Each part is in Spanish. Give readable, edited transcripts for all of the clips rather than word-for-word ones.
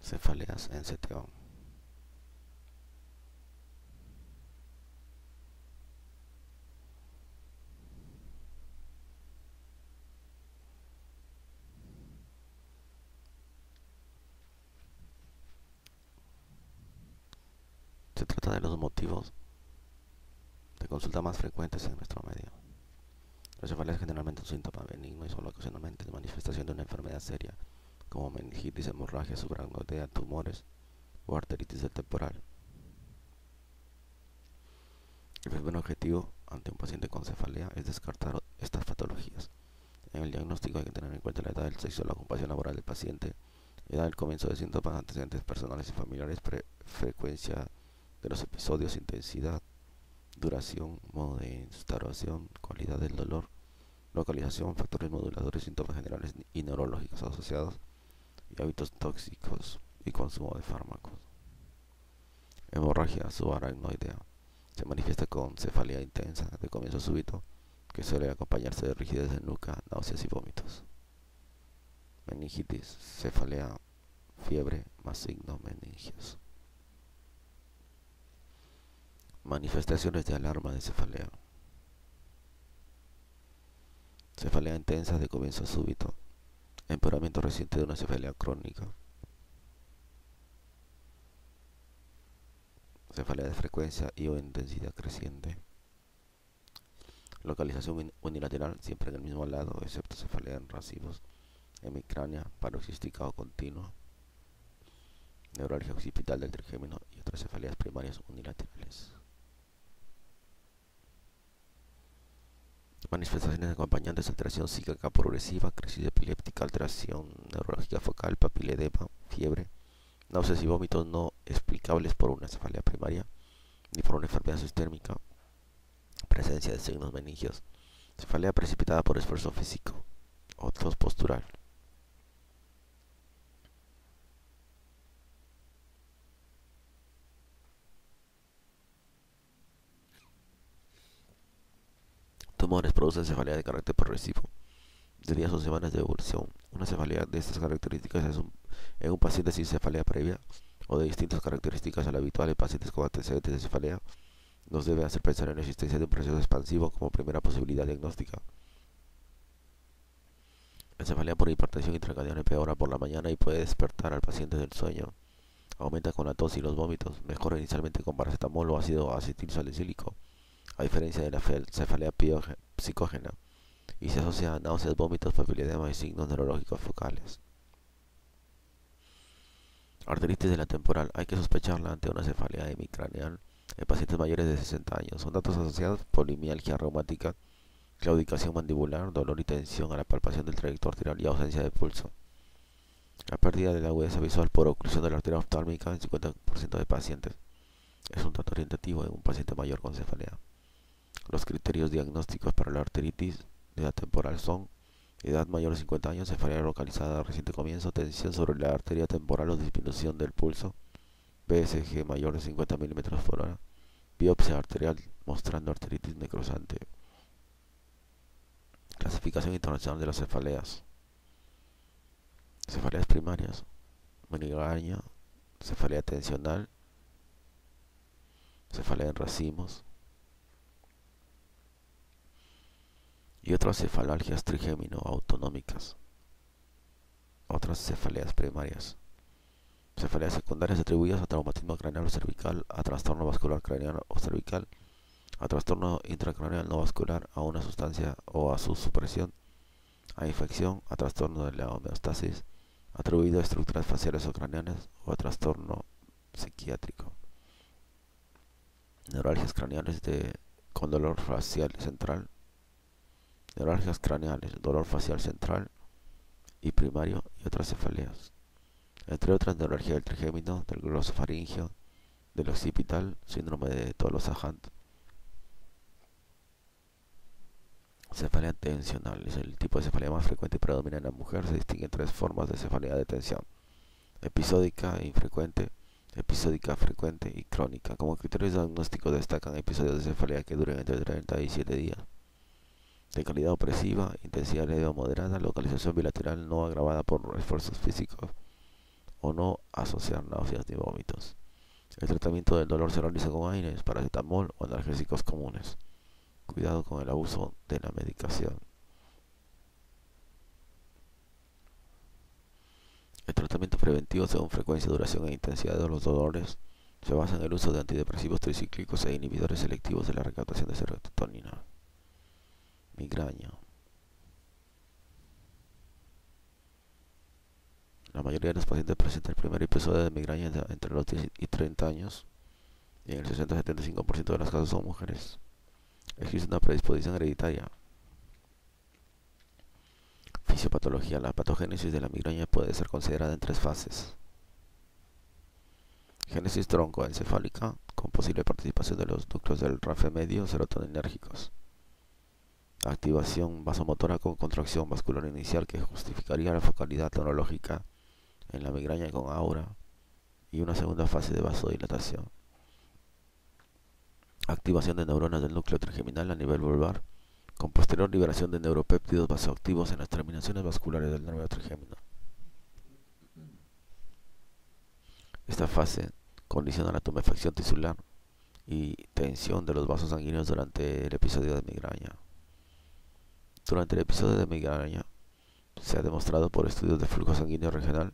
Cefaleas en CTO. Se trata de los motivos de consulta más frecuentes en nuestro medio. La cefalea es generalmente un síntoma benigno y solo ocasionalmente es manifestación de una enfermedad seria, como meningitis, hemorragia subaracnoidea, tumores o arteritis del temporal. El primer objetivo ante un paciente con cefalea es descartar estas patologías. En el diagnóstico hay que tener en cuenta la edad, el sexo, la ocupación laboral del paciente, edad del comienzo de síntomas, antecedentes personales y familiares, frecuencia de los episodios, intensidad, duración, modo de instauración, cualidad del dolor, localización, factores moduladores, síntomas generales y neurológicos asociados, y hábitos tóxicos y consumo de fármacos. Hemorragia subaracnoidea. Se manifiesta con cefalea intensa de comienzo súbito, que suele acompañarse de rigidez de nuca, náuseas y vómitos. Meningitis, cefalea, fiebre, más signo meningios. Manifestaciones de alarma de cefalea. Cefalea intensa de comienzo súbito. Empeoramiento reciente de una cefalea crónica. Cefalea de frecuencia y o intensidad creciente. Localización unilateral, siempre en el mismo lado, excepto cefalea en racimos. Hemicránea, paroxística o continua. Neuralgia occipital del trigémino y otras cefaleas primarias unilaterales. Manifestaciones acompañantes: alteración psíquica progresiva, crisis epiléptica, alteración neurológica focal, papiledema, fiebre, náuseas y vómitos no explicables por una cefalea primaria ni por una enfermedad sistémica, presencia de signos meningios, cefalea precipitada por esfuerzo físico o tos postural. Tumores producen cefalea de carácter progresivo, de días o semanas de evolución. Una cefalea de estas características en un paciente sin cefalea previa o de distintas características a la habitual en pacientes con antecedentes de cefalea nos debe hacer pensar en la existencia de un proceso expansivo como primera posibilidad diagnóstica. La cefalea por hipertensión intracraniana empeora por la mañana y puede despertar al paciente del sueño. Aumenta con la tos y los vómitos. Mejora inicialmente con paracetamol o ácido acetilsalicílico, a diferencia de la cefalea psicógena, y se asocia a náuseas, vómitos, papiledema y signos neurológicos focales. Arteritis de la temporal. Hay que sospecharla ante una cefalea hemicraneal en pacientes mayores de 60 años. Son datos asociados: polimialgia reumática, claudicación mandibular, dolor y tensión a la palpación del trayecto arterial y ausencia de pulso. La pérdida de la agudeza visual por oclusión de la arteria oftálmica en 50% de pacientes es un dato orientativo en un paciente mayor con cefalea. Los criterios diagnósticos para la arteritis de la temporal son: edad mayor de 50 años, cefalea localizada a reciente comienzo, tensión sobre la arteria temporal o disminución del pulso, PSG mayor de 50 mm por hora, biopsia arterial mostrando arteritis necrosante. Clasificación internacional de las cefaleas. Cefaleas primarias: migraña, cefalea tensional, cefalea en racimos y otras cefalalgias trigémino autonómicas. Otras cefaleas primarias: cefaleas secundarias atribuidas a traumatismo craneal o cervical, a trastorno vascular craneal o cervical, a trastorno intracraneal no vascular, a una sustancia o a su supresión, a infección, a trastorno de la homeostasis, atribuido a estructuras faciales o craneales o a trastorno psiquiátrico. Neuralgias craneales con dolor facial central, neuralgias craneales, dolor facial central y primario y otras cefaleas. Entre otras, neuralgia del trigémino, del glosofaringeo, del occipital, síndrome de Tolosa-Hunt. Cefalea tensional es el tipo de cefalea más frecuente y predomina en la mujer. Se distinguen tres formas de cefalea de tensión: episódica, infrecuente, episódica frecuente y crónica. Como criterios diagnósticos destacan episodios de cefalea que duren entre 30 y 7 días, de calidad opresiva, intensidad leve o moderada, localización bilateral no agravada por esfuerzos físicos o no asociar náuseas ni vómitos. El tratamiento del dolor se realiza con AINES, paracetamol o analgésicos comunes. Cuidado con el abuso de la medicación. El tratamiento preventivo, según frecuencia, duración e intensidad de los dolores, se basa en el uso de antidepresivos tricíclicos e inhibidores selectivos de la recaptación de serotonina. Migraña. La mayoría de los pacientes presentan el primer episodio de migraña entre los 10 y 30 años, y en el 60-75% de los casos son mujeres. Existe una predisposición hereditaria. Fisiopatología. La patogénesis de la migraña puede ser considerada en 3 fases. Génesis troncoencefálica, con posible participación de los núcleos del RAF medio serotoninérgicos. Activación vasomotora con contracción vascular inicial que justificaría la focalidad neurológica en la migraña con aura, y una segunda fase de vasodilatación. Activación de neuronas del núcleo trigeminal a nivel vulvar, con posterior liberación de neuropéptidos vasoactivos en las terminaciones vasculares del nervio trigémino. Esta fase condiciona la tumefacción tisular y tensión de los vasos sanguíneos durante el episodio de migraña. Durante el episodio de migraña se ha demostrado por estudios de flujo sanguíneo regional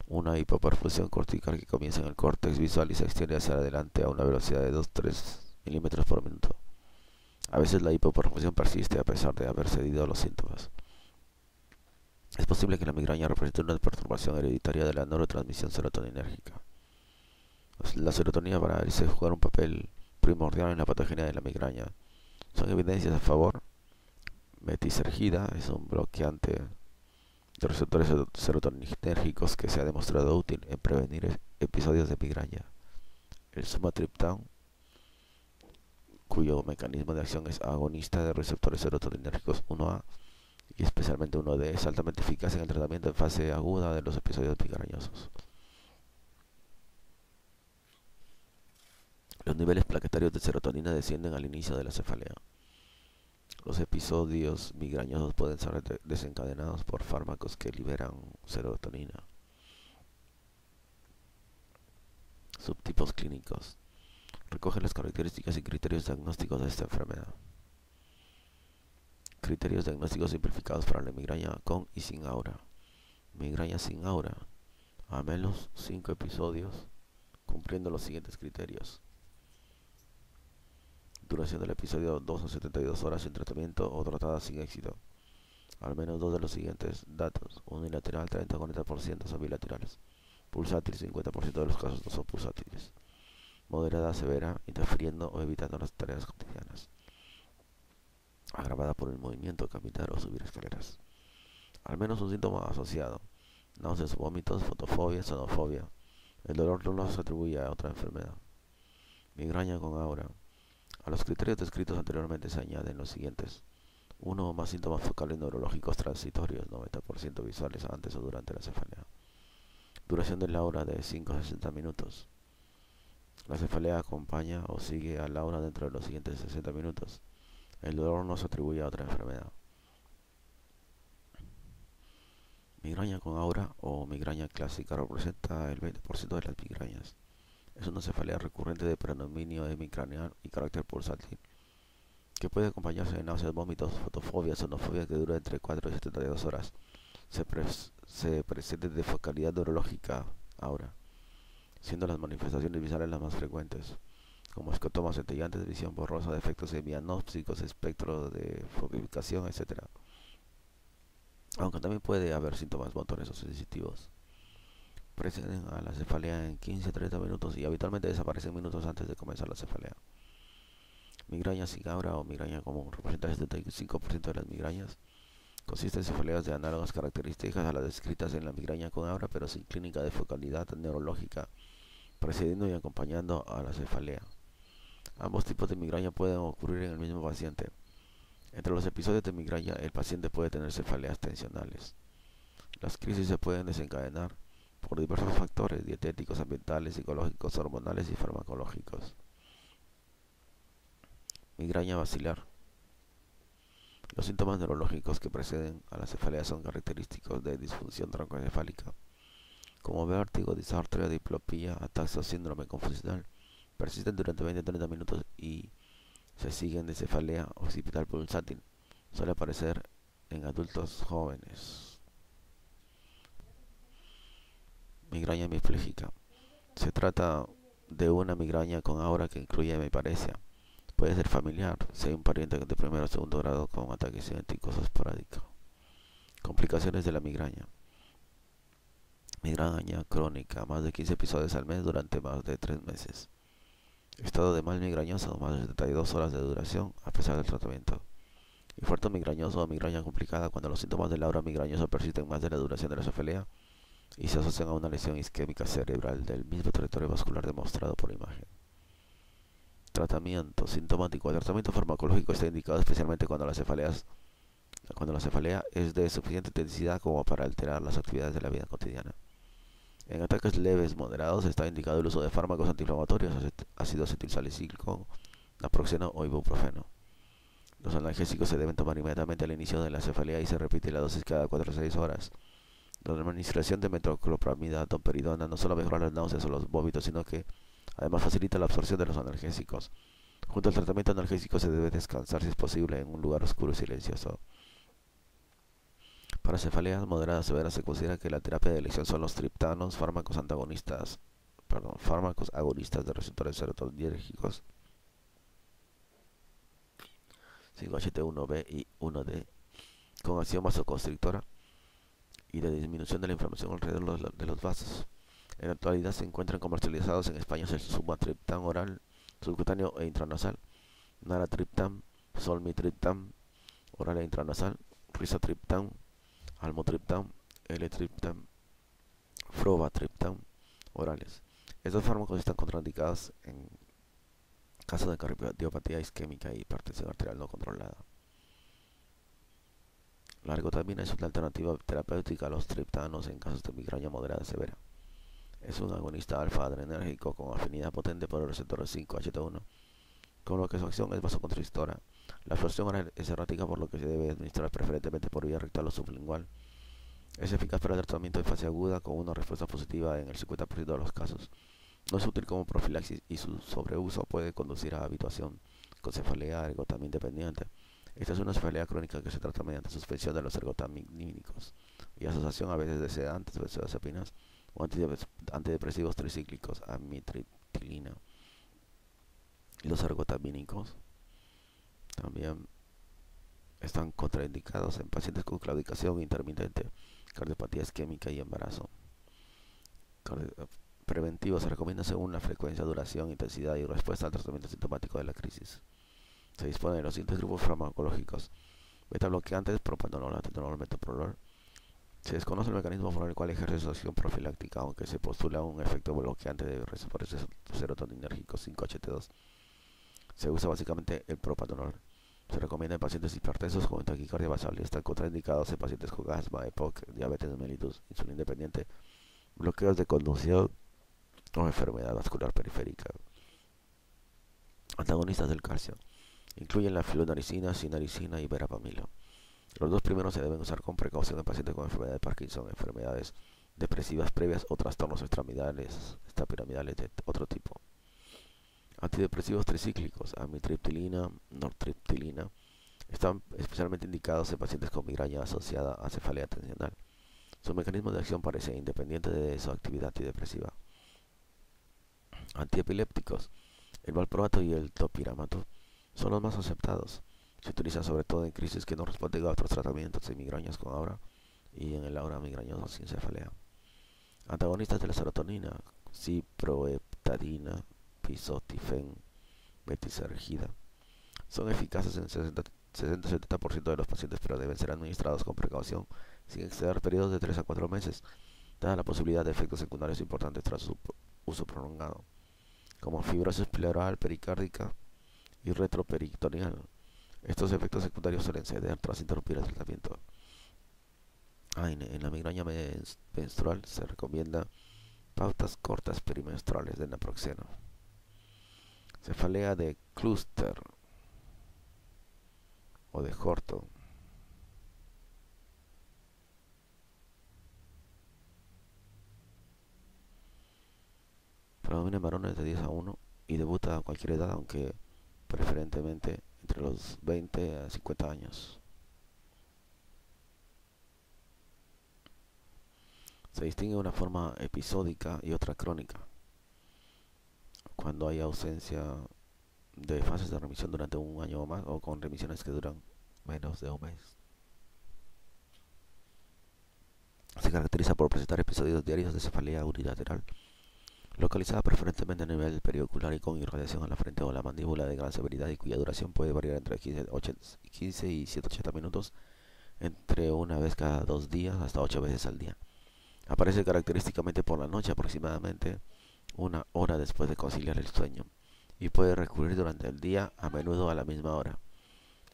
una hipoperfusión cortical que comienza en el córtex visual y se extiende hacia adelante a una velocidad de 2-3 milímetros por minuto. A veces la hipoperfusión persiste a pesar de haber cedido a los síntomas. Es posible que la migraña represente una perturbación hereditaria de la neurotransmisión serotoninérgica. La serotonina parece jugar un papel primordial en la patogenia de la migraña. Son evidencias a favor. Metisergida es un bloqueante de receptores serotoninérgicos que se ha demostrado útil en prevenir episodios de migraña. El sumatriptán, cuyo mecanismo de acción es agonista de receptores serotoninérgicos 1A y especialmente 1D, es altamente eficaz en el tratamiento en fase aguda de los episodios migrañosos. Los niveles plaquetarios de serotonina descienden al inicio de la cefalea. Los episodios migrañosos pueden ser desencadenados por fármacos que liberan serotonina. Subtipos clínicos. Recoge las características y criterios diagnósticos de esta enfermedad. Criterios diagnósticos simplificados para la migraña con y sin aura. Migraña sin aura. A menos 5 episodios, cumpliendo los siguientes criterios. Duración del episodio 2 a 72 horas sin tratamiento o tratada sin éxito. Al menos 2 de los siguientes datos. Unilateral 30-40% son bilaterales. Pulsátil 50% de los casos no son pulsátiles. Moderada severa, interfiriendo o evitando las tareas cotidianas. Agravada por el movimiento, caminar o subir escaleras. Al menos un síntoma asociado. Náuseas, vómitos, fotofobia, sonofobia. El dolor no se atribuye a otra enfermedad. Migraña con aura. A los criterios descritos anteriormente se añaden los siguientes. 1 o más síntomas focales neurológicos transitorios, 90% visuales antes o durante la cefalea. Duración de la aura de 5 a 60 minutos. La cefalea acompaña o sigue a la aura dentro de los siguientes 60 minutos. El dolor no se atribuye a otra enfermedad. Migraña con aura o migraña clásica representa el 20% de las migrañas. Es una cefalea recurrente de predominio hemicraneal y carácter pulsátil, que puede acompañarse de náuseas, vómitos, fotofobia, sonofobia que dura entre 4 y 72 horas. Se presenta de focalidad neurológica aura, siendo las manifestaciones visuales las más frecuentes, como escotomas centellantes, visión borrosa, defectos semianópticos, espectro de fobificación, etc. Aunque también puede haber síntomas motores o sensitivos. Preceden a la cefalea en 15-30 minutos y habitualmente desaparecen minutos antes de comenzar la cefalea. Migraña sin aura o migraña común representa el 75% de las migrañas. Consiste en cefaleas de análogas características a las descritas en la migraña con aura, pero sin clínica de focalidad neurológica, precediendo y acompañando a la cefalea. Ambos tipos de migraña pueden ocurrir en el mismo paciente. Entre los episodios de migraña, el paciente puede tener cefaleas tensionales. Las crisis se pueden desencadenar por diversos factores dietéticos, ambientales, psicológicos, hormonales y farmacológicos. Migraña basilar. Los síntomas neurológicos que preceden a la cefalea son característicos de disfunción troncoencefálica, como vértigo, disartria, diplopía, ataxia o síndrome confusional, persisten durante 20-30 minutos y se siguen de cefalea occipital pulsátil. Suele aparecer en adultos jóvenes. Migraña hemipléjica. Se trata de una migraña con aura que incluye hemiparesia. Puede ser familiar si hay un pariente de primero o segundo grado con ataques cinéticos esporádicos. Complicaciones de la migraña. Migraña crónica, más de 15 episodios al mes durante más de 3 meses. Estado de mal migrañoso, más de 72 horas de duración a pesar del tratamiento. Infarto migrañoso o migraña complicada cuando los síntomas del aura migrañoso persisten más de la duración de la cefalea y se asocian a una lesión isquémica cerebral del mismo territorio vascular demostrado por imagen. Tratamiento sintomático. El tratamiento farmacológico está indicado especialmente cuando la cefalea es de suficiente intensidad como para alterar las actividades de la vida cotidiana. En ataques leves moderados está indicado el uso de fármacos antiinflamatorios, ácido acetilsalicílico, naproxeno o ibuprofeno. Los analgésicos se deben tomar inmediatamente al inicio de la cefalea y se repite la dosis cada 4 a 6 horas. La administración de metoclopramida, domperidona no solo mejora las náuseas o los vómitos, sino que además facilita la absorción de los analgésicos. Junto al tratamiento analgésico se debe descansar si es posible en un lugar oscuro y silencioso. Para cefaleas moderadas severas se considera que la terapia de elección son los triptanos, fármacos agonistas de receptores serotoninérgicos 5HT1B y 1D con acción vasoconstrictora y de disminución de la inflamación alrededor de los vasos. En la actualidad se encuentran comercializados en España el sumatriptán oral, subcutáneo e intranasal, naratriptán, solmitriptán, oral e intranasal, rizatriptán, almotriptán, L-triptán, frovatriptán, orales. Estos fármacos están contraindicados en caso de cardiopatía isquémica y hipertensión arterial no controlada. La ergotamina es una alternativa terapéutica a los triptanos en casos de migraña moderada severa. Es un agonista alfa-adrenérgico con afinidad potente por el receptor 5HT1, con lo que su acción es vasoconstrictora. La absorción oral es errática, por lo que se debe administrar preferentemente por vía rectal o sublingual. Es eficaz para el tratamiento de fase aguda con una respuesta positiva en el 50% de los casos. No es útil como profilaxis y su sobreuso puede conducir a habituación con cefalea ergotamina dependiente. Esta es una cefalea crónica que se trata mediante suspensión de los ergotamínicos y asociación a veces de sedantes, benzodiazepinas o antidepresivos tricíclicos, amitriptilina. Los ergotamínicos también están contraindicados en pacientes con claudicación intermitente, cardiopatía isquémica y embarazo. Preventivo se recomienda según la frecuencia, duración, intensidad y respuesta al tratamiento sintomático de la crisis. Se dispone de los siguientes grupos farmacológicos: beta bloqueantes, propanolol, atenolol, metoprolol. Se desconoce el mecanismo por el cual ejerce su acción profiláctica, aunque se postula un efecto bloqueante de receptores serotoninérgicos 5HT2. Se usa básicamente el propanolol. Se recomienda en pacientes hipertensos con taquicardia basal y están contraindicados en pacientes con asma, EPOC, diabetes mellitus, insulina independiente, bloqueos de conducción o enfermedad vascular periférica. Antagonistas del calcio incluyen la flunaricina, sinaricina y verapamilo. Los dos primeros se deben usar con precaución en pacientes con enfermedad de Parkinson, enfermedades depresivas previas o trastornos extrapiramidales de otro tipo. Antidepresivos tricíclicos, amitriptilina, nortriptilina, están especialmente indicados en pacientes con migraña asociada a cefalea tensional. Su mecanismo de acción parece independiente de su actividad antidepresiva. Antiepilépticos, el valproato y el topiramato son los más aceptados. Se utilizan sobre todo en crisis que no responden a otros tratamientos de migrañas con aura y en el aura migrañoso sin cefalea. Antagonistas de la serotonina, ciproheptadina, pisotifen, betisergida, son eficaces en 60-70% de los pacientes, pero deben ser administrados con precaución sin exceder periodos de 3 a 4 meses, dada la posibilidad de efectos secundarios importantes tras su uso prolongado, como fibrosis pleural pericárdica y retroperitoneal. Estos efectos secundarios suelen ceder tras interrumpir el tratamiento. En la migraña menstrual se recomienda pautas cortas perimenstruales de naproxeno. Cefalea de clúster o de Horton. predomina en varones de 10 a 1 y debuta a cualquier edad, aunque preferentemente entre los 20 a 50 años. Se distingue una forma episódica y otra crónica, cuando hay ausencia de fases de remisión durante un año o más, o con remisiones que duran menos de un mes. Se caracteriza por presentar episodios diarios de cefalea unilateral, localizada preferentemente a nivel del perio ocular y con irradiación a la frente o la mandíbula de gran severidad y cuya duración puede variar entre 15 y 180 minutos, entre una vez cada 2 días hasta 8 veces al día. Aparece característicamente por la noche, aproximadamente una hora después de conciliar el sueño, y puede recurrir durante el día, a menudo a la misma hora.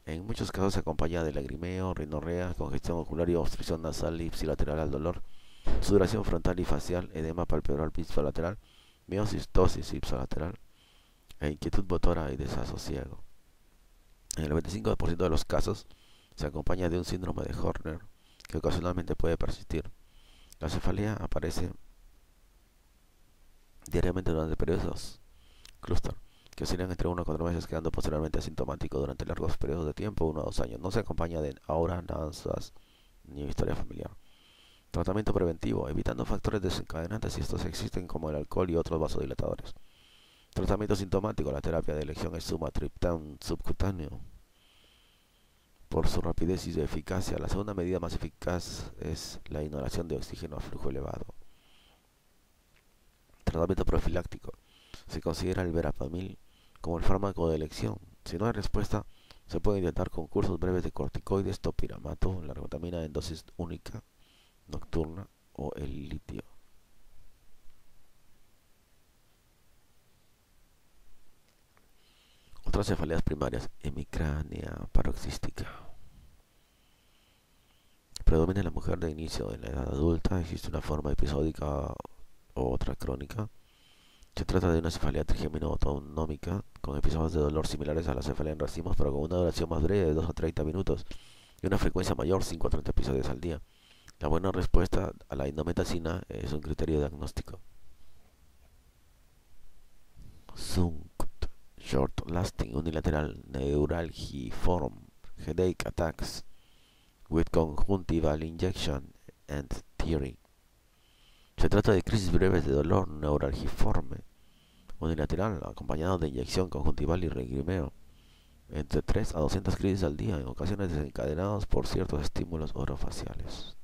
En muchos casos se acompaña de lagrimeo, rinorrea, congestión ocular y obstrucción nasal ipsilateral al dolor, sudoración frontal y facial, edema palpebral ipsilateral, miocistosis ipsilateral, e inquietud motora y desasosiego. En el 95% de los casos se acompaña de un síndrome de Horner, que ocasionalmente puede persistir. La cefalea aparece diariamente durante periodos clúster, que oscilan entre 1 a 4 meses, quedando posteriormente asintomático durante largos periodos de tiempo, 1 a 2 años. No se acompaña de aura, náuseas ni historia familiar. Tratamiento preventivo, evitando factores desencadenantes si estos existen, como el alcohol y otros vasodilatadores. Tratamiento sintomático, la terapia de elección es sumatriptán subcutáneo, por su rapidez y eficacia. La segunda medida más eficaz es la inhalación de oxígeno a flujo elevado. Tratamiento profiláctico, se considera el verapamil como el fármaco de elección. Si no hay respuesta, se puede intentar con cursos breves de corticoides, topiramato, la largotamina en dosis única nocturna o el litio. Otras cefaleas primarias, hemicránea paroxística. Predomina en la mujer de inicio. En la edad adulta existe una forma episódica o otra crónica. Se trata de una cefalea trigemino-autonómica con episodios de dolor similares a la cefalea en racimos, pero con una duración más breve de 2 a 30 minutos y una frecuencia mayor, 5 a 30 episodios al día. La buena respuesta a la indometacina es un criterio diagnóstico. SUNCT, Short Lasting Unilateral Neuralgiform Headache Attacks with Conjunctival Injection and Theory. Se trata de crisis breves de dolor neuralgiforme unilateral acompañado de inyección conjuntival y lagrimeo, entre 3 a 200 crisis al día, en ocasiones desencadenados por ciertos estímulos orofaciales.